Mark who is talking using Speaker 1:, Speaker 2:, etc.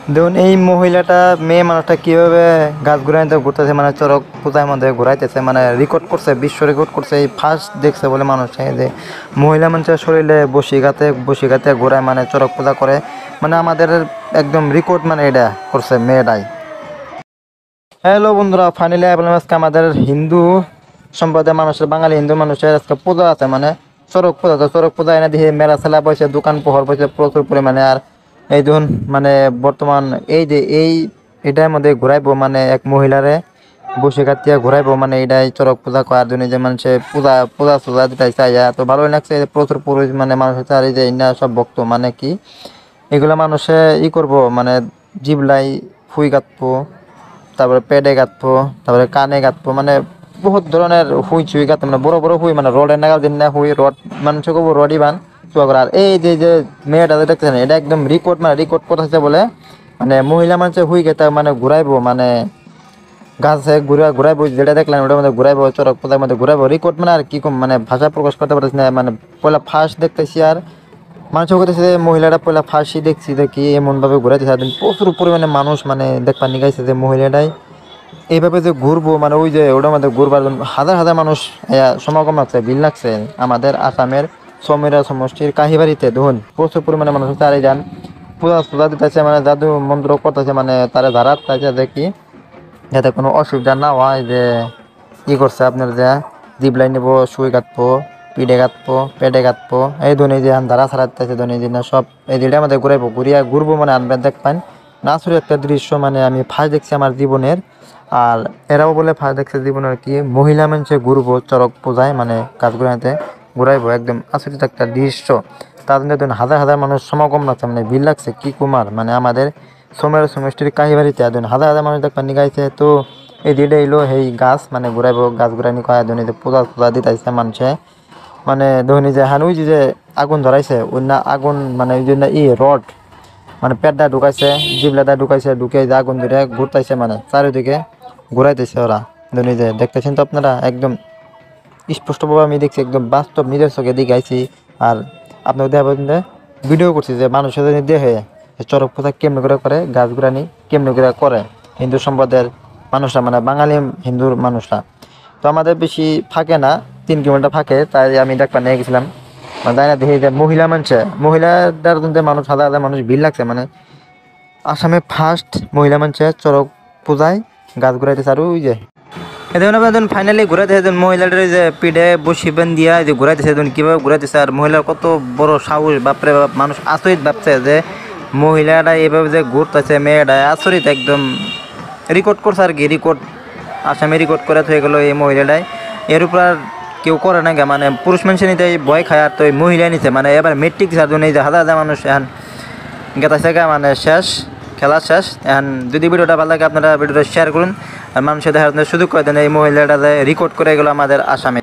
Speaker 1: দেখুন এই মহিলাটা মেয়ে মানুষটা কীভাবে গাছ ঘুরাইতে ঘুরতেছে, মানে চড়ক পূজার মধ্যে ঘুরাইতেছে, মানে রেকর্ড করছে, বিশ্ব রেকর্ড করছে। এই ফার্স্ট দেখছে বলে মানুষ যে মহিলা মানুষের শরীরে বসিঘাতে ঘোরায়, মানে চড়ক পূজা করে, মানে আমাদের একদম রেকর্ড, মানে এটা করছে মেয়েটাই। হ্যালো বন্ধুরা, ফাইনালি আজকে আমাদের হিন্দু সম্প্রদায়ের মানুষের, বাঙালি হিন্দু মানুষের আজকে পূজা আছে, মানে চড়ক পূজা। তো চড়ক পূজা এনে দিয়ে মেলা ছেলা বসে, দোকান পোহর বসে প্রচুর পরিমাণে। আর এই ধরুন মানে বর্তমান এই যে এটার মধ্যে ঘুরাইবো, মানে এক মহিলারে বসে কাটিয়া ঘুরাইবো, মানে এটাই চড়ক পূজা করার জন্য যে মানুষের পূজা দিতে চাই। তো ভালোই লাগছে, প্রচুর পুরুষ মানে মানুষের চারি যে ইনা সব ভক্ত, মানে কি এগুলা মানুষে করবো, মানে জিবলাই ফুই কাটবো, তারপরে পেডে গাঁথবো, তারপরে কানে গাঁথবো, মানে বহুত ধরনের চুই গাঁথবো, মানে বড় বড় মানে রডের নাগাল দিন না রড, মানুষ করবো রডই বান চুয়া করে। আর এই যে মেয়েটা দেখতেছেন, এটা একদম রেকর্ড, মানে রেকর্ড করতেছে বলে, মানে মহিলা মানুষের গেতে মানে ঘুরাইবো, মানে গাছে ঘুরাইবো, যেটা দেখলেন ওটার মধ্যে ঘুরাইবো, চড়ক পূজার মধ্যে ঘুরাইবো রেকর্ড, মানে আর কি কম, মানে ভাষা প্রকাশ করতে পারতেছি না। মানে পয়লা ফার্স্ট দেখতেছি, আর মানুষের কথা মহিলাটা পয়লা ফার্স্টই দেখছি দেখি এমনভাবে ঘুরাইতেছে। প্রচুর পরিমাণে মানুষ মানে দেখবার নিগাইছে যে মহিলাটাই এইভাবে যে ঘুরবো, মানে ওই যে ওটার মধ্যে ঘুরবার জন্য হাজার হাজার মানুষ সমাগম লাগছে, ভিড় লাগছে। আমাদের আসামের সমীরা সমষ্টির কাহিবাড়িতে দেখুন প্রচুর পরিমাণে মানুষ তারাই যান পূজা দিতেছে, মানে জাদু মন্ত্র করতেছে, মানে তারা ধারা চাইছে দেখি যাতে কোনো অসুবিধা না হয়। যে করছে আপনার যে জিবলাই নিব, সুই কাটবো, পিঠে কাটবো, পেটে কাটবো, এই ধনী যে ধারা ছাড়াইতেছে ধনী দিন সব এই দিনটা আমাদের ঘুরবো, মানে আনবেন দেখবেন নাচুর একটা দৃশ্য, মানে আমি ফার্স্ট দেখছি আমার জীবনের। আর এরাও বলে ফার্স্ট দেখছে জীবনের কি মহিলা মানুষে ঘুরবো চড়ক পূজায়, মানে গাছ ঘুরাইবো, একদম আসলে একটা দৃশ্য। তাদের দেখুন হাজার হাজার মানুষ সমাগম লাগছে, মানে ভিড় লাগছে কি কুমার, মানে আমাদের সময়ের সমষ্টির কাহিবাড়িতে একদিন হাজার হাজার মানুষ দেখবার নিগাইছে। তো এই দিনটা এলো এই গাছ মানে ঘুরাইবো, গাছ ঘুরাইনি কয় ধনী যে পূজা দিতেছে মানুষে, মানে ধনী যে হান ওই যে আগুন ধরাইছে ওই না আগুন, মানে ওই জন্য রড, মানে পেটটা ঢুকাইছে, জিবলাটা ঢুকে যে আগুন ধরে ঘুরতেছে, মানে চারিদিকে ঘুরাইতেছে ওরা ধনী যে দেখতেছেন তো আপনারা, একদম স্পষ্টভাবে আমি দেখছি, একদম বাস্তব নিজের চোখে দেখাইছি। আর আপনাকে দেখা ভিডিও করছি যে মানুষের যদি দেখে চড়ক পূজা কেমনি করে গাছ ঘুরানি কেমনি করে হিন্দু সম্প্রদায়ের মানুষরা, মানে বাঙালি হিন্দুর মানুষরা। তো আমাদের বেশি ফাঁকে না, 3 কিলোমিটার ফাঁকে, তাই আমি দেখবার নিয়ে গেছিলাম। মানে তাই না দেখি যে মহিলাদের মানুষ হাজার হাজার মানুষ ভিড় লাগছে, মানে আসামে ফার্স্ট মহিলা মানুষে চড়ক পূজায় গাছ ঘুরাইতেছে। আর ওই যে এখন ফাইনালি ঘুরাইতেছে মহিলাটার যে পিঠে বসিবেন দিয়া যে ঘুরাইতেছে কীভাবে ঘুরাইতেছে। আর মহিলার কত বড় সাহস, বাপরে বাপ, মানুষ আচরিত ভাবছে যে মহিলাটা এইভাবে যে ঘুরতেছে, মেয়েটা আচরিত, একদম রেকর্ড করছে আর কি, রেকর্ড আসামে রেকর্ড করে হয়ে গেলো এই মহিলাটাই। এর উপর আর কেউ করে না, মানে পুরুষ মানুষ নিতে ভয় খায়, আর তো এই মহিলা নিতে, মানে এবার মেট্রিক সার জন্য এই যে হাজার হাজার মানুষ এখন গেতাছে, মানে শেষ, খেলা শেষ। এখন যদি ভিডিওটা ভালো লাগে আপনারা ভিডিওটা শেয়ার করুন, আর মানুষের দেখার সুযোগ করে দেন এই মহিলাটা রেকর্ড করে গেলো আমাদের আসামে।